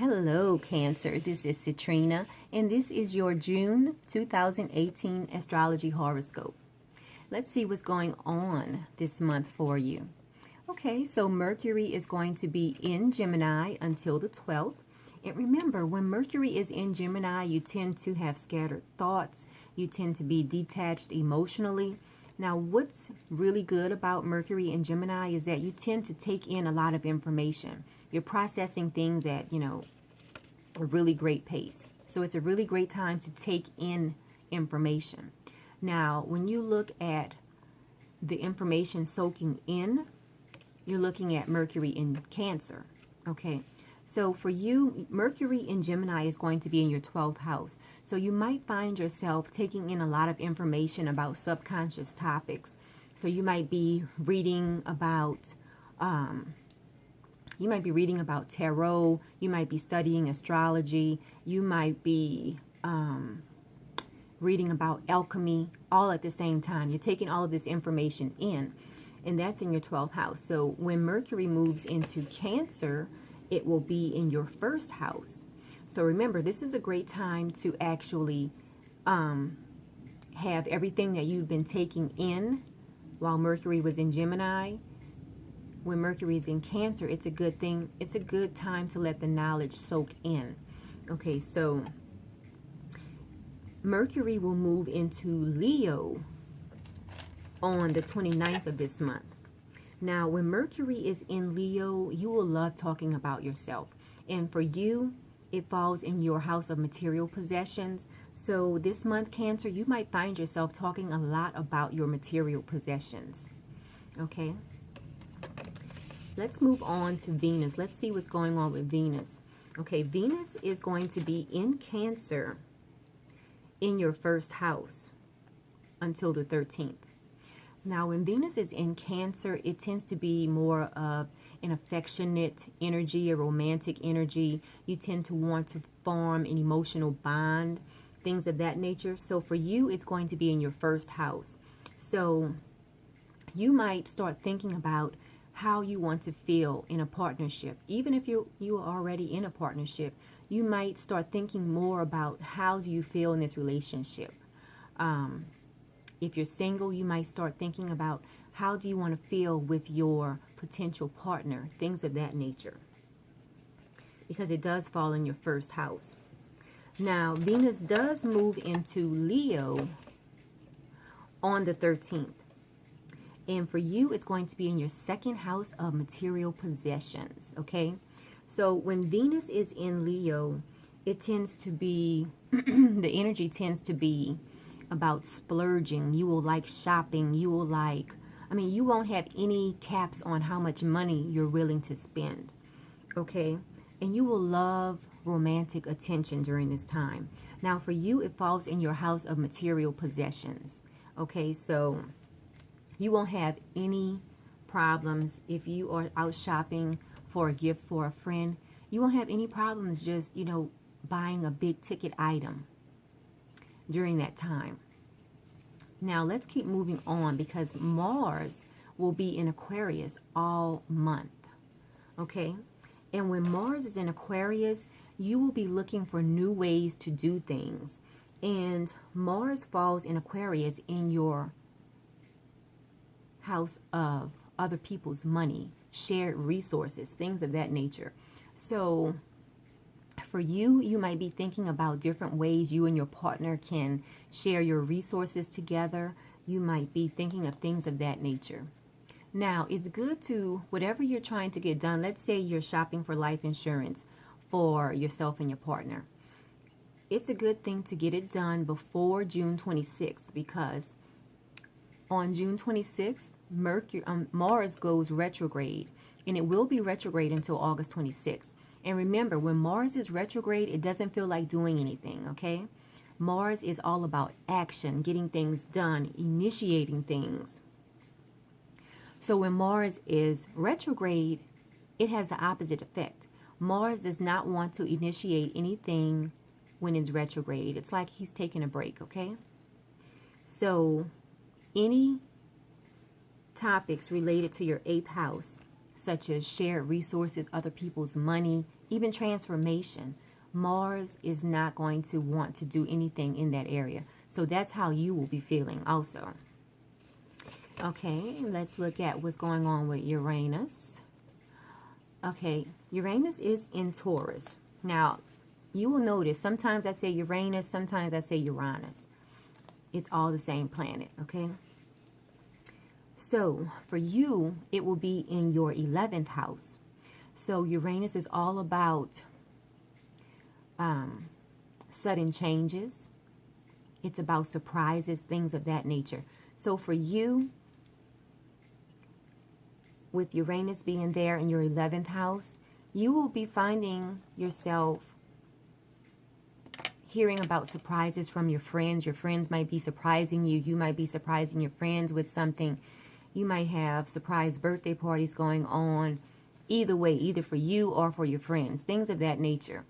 Hello, Cancer. This is Citrina, and this is your June 2018 Astrology Horoscope. Let's see what's going on this month for you. Okay, so Mercury is going to be in Gemini until the 12th. And remember, when Mercury is in Gemini, you tend to have scattered thoughts. You tend to be detached emotionally. Now, what's really good about Mercury in Gemini is that you tend to take in a lot of information. You're processing things at, a really great pace. So it's a really great time to take in information. Now, when you look at the information soaking in, you're looking at Mercury in Cancer. Okay. So for you, Mercury in Gemini is going to be in your 12th house. So you might find yourself taking in a lot of information about subconscious topics. So you might be reading about tarot. You might be studying astrology. You might be reading about alchemy all at the same time. You're taking all of this information in, and that's in your 12th house. So when Mercury moves into Cancer, it will be in your first house. So remember, this is a great time to actually have everything that you've been taking in while Mercury was in Gemini. When Mercury is in Cancer, it's a good thing. It's a good time to let the knowledge soak in. Okay, so Mercury will move into Leo on the 29th of this month. Now, when Mercury is in Leo, you will love talking about yourself. And for you, it falls in your house of material possessions. So this month, Cancer, you might find yourself talking a lot about your material possessions. Okay? Let's move on to Venus. Let's see what's going on with Venus. Okay, Venus is going to be in Cancer in your first house until the 13th. Now, when Venus is in Cancer, it tends to be more of an affectionate energy, a romantic energy. You tend to want to form an emotional bond, things of that nature. So for you, it's going to be in your first house. So you might start thinking about how you want to feel in a partnership. Even if you are already in a partnership, you might start thinking more about how do you feel in this relationship. If you're single, you might start thinking about how do you want to feel with your potential partner, things of that nature, because it does fall in your first house. Now, Venus does move into Leo on the 13th. And for you, it's going to be in your second house of material possessions, okay? So when Venus is in Leo, it tends to be, the energy tends to be about splurging. You will like shopping. You will like, you won't have any caps on how much money you're willing to spend, okay? And you will love romantic attention during this time. Now, for you, it falls in your house of material possessions, okay? So you won't have any problems if you are out shopping for a gift for a friend. You won't have any problems just, buying a big ticket item during that time. Now, let's keep moving on because Mars will be in Aquarius all month, okay? And when Mars is in Aquarius, you will be looking for new ways to do things. And Mars falls in Aquarius in your house of other people's money, shared resources, things of that nature. So for you, you might be thinking about different ways you and your partner can share your resources together. You might be thinking of things of that nature. Now, it's good to, whatever you're trying to get done, let's say you're shopping for life insurance for yourself and your partner. It's a good thing to get it done before June 26th because on June 26th, Mars goes retrograde, and it will be retrograde until August 26th. And remember, when Mars is retrograde, it doesn't feel like doing anything, okay? Mars is all about action, getting things done, initiating things. So when Mars is retrograde, it has the opposite effect. Mars does not want to initiate anything when it's retrograde. It's like he's taking a break, okay? So any topics related to your 8th house, such as shared resources, other people's money, even transformation. Mars is not going to want to do anything in that area. So that's how you will be feeling also. Okay, let's look at what's going on with Uranus. Okay, Uranus is in Taurus. Now, you will notice sometimes I say Uranus, sometimes I say Uranus. It's all the same planet, okay? So, for you, it will be in your 11th house. So, Uranus is all about sudden changes. It's about surprises, things of that nature. So, for you, with Uranus being there in your 11th house, you will be finding yourself hearing about surprises from your friends. Your friends might be surprising you. You might be surprising your friends with something. You might have surprise birthday parties going on. Either way, either for you or for your friends. Things of that nature.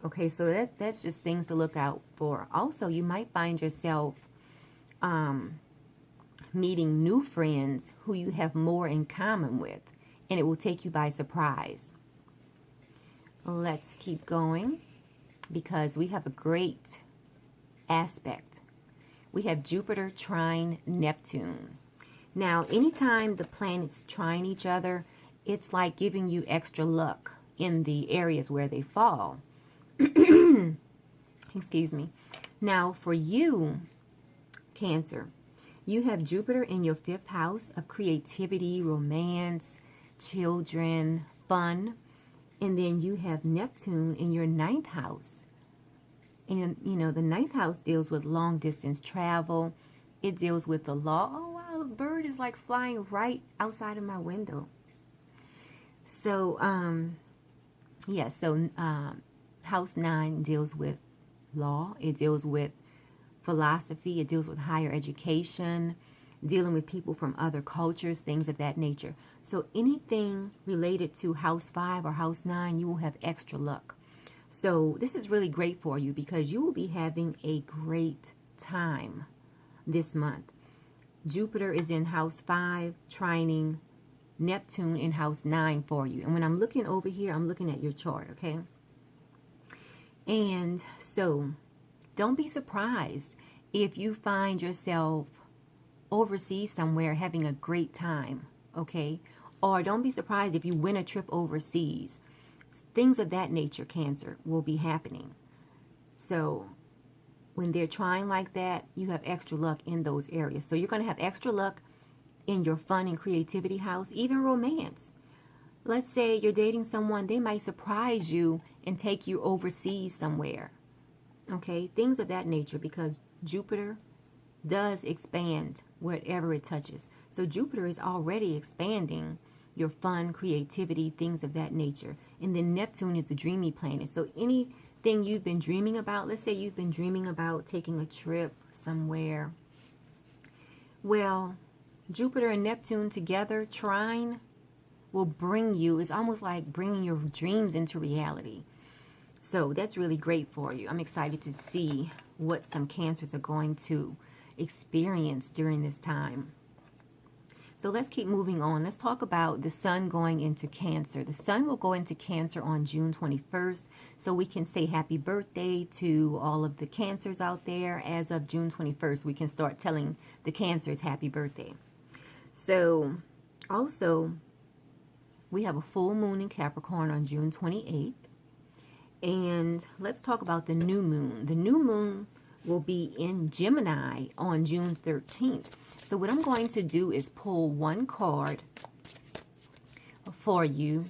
Okay, so that's just things to look out for. Also, you might find yourself meeting new friends who you have more in common with, and it will take you by surprise. Let's keep going because we have a great aspect. We have Jupiter trine Neptune. Now, anytime the planets trine each other, it's like giving you extra luck in the areas where they fall. Excuse me. Now, for you, Cancer, you have Jupiter in your 5th house of creativity, romance, children, fun. And then you have Neptune in your 9th house. And, you know, the 9th house deals with long distance travel. It deals with the law. Oh, wow, the bird is like flying right outside of my window. So, house 9 deals with law. It deals with philosophy. It deals with higher education, dealing with people from other cultures, things of that nature. So anything related to house 5 or house 9, you will have extra luck. So this is really great for you because you will be having a great time this month. Jupiter is in house 5, trining Neptune in house 9 for you. And when I'm looking over here, I'm looking at your chart, okay? And so don't be surprised if you find yourself overseas somewhere having a great time, okay? Or don't be surprised if you win a trip overseas. Things of that nature, Cancer, will be happening. So when they're trying like that, you have extra luck in those areas. So you're going to have extra luck in your fun and creativity house, even romance. Let's say you're dating someone, they might surprise you and take you overseas somewhere. Okay, things of that nature, because Jupiter does expand wherever it touches. So Jupiter is already expanding your fun, creativity, things of that nature. And then Neptune is the dreamy planet. So anything you've been dreaming about, let's say you've been dreaming about taking a trip somewhere. Well, Jupiter and Neptune together, trine, will bring you, it's almost like bringing your dreams into reality. So that's really great for you. I'm excited to see what some Cancers are going to experience during this time. So let's keep moving on. Let's talk about the sun going into Cancer. The sun will go into Cancer on June 21st. So we can say happy birthday to all of the Cancers out there. As of June 21st, we can start telling the Cancers happy birthday. So also, we have a full moon in Capricorn on June 28th. And let's talk about the new moon. The new moon will be in Gemini on June 13th. So what I'm going to do is pull one card for you,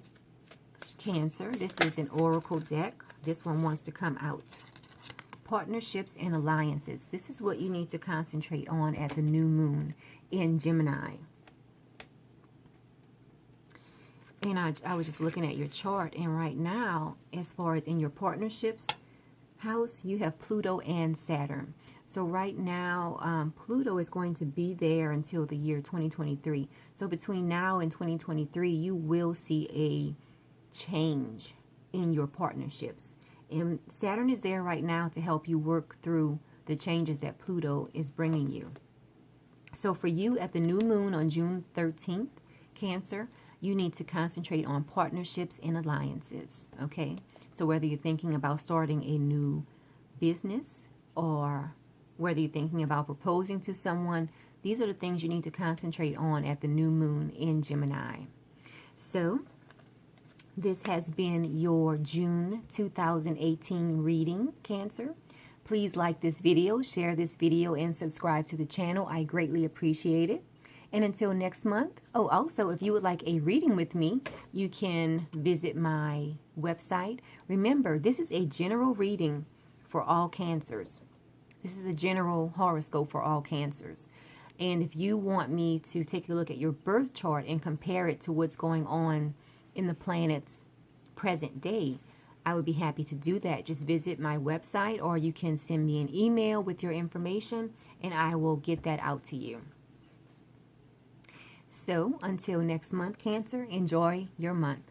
Cancer. This is an oracle deck. This one wants to come out. Partnerships and alliances. This is what you need to concentrate on at the new moon in Gemini. And I was just looking at your chart, and right now, as far as in your partnerships house, you have Pluto and Saturn. So right now, Pluto is going to be there until the year 2023. So between now and 2023, you will see a change in your partnerships. And Saturn is there right now to help you work through the changes that Pluto is bringing you. So for you at the new moon on June 13th, Cancer, you need to concentrate on partnerships and alliances, okay? So whether you're thinking about starting a new business or whether you're thinking about proposing to someone, these are the things you need to concentrate on at the new moon in Gemini. So this has been your June 2018 reading, Cancer. Please like this video, share this video, and subscribe to the channel. I greatly appreciate it. And until next month, oh, also, if you would like a reading with me, you can visit my website. Remember, this is a general reading for all Cancers. This is a general horoscope for all Cancers. And if you want me to take a look at your birth chart and compare it to what's going on in the planet's present day, I would be happy to do that. Just visit my website, or you can send me an email with your information and I will get that out to you. So until next month, Cancer, enjoy your month.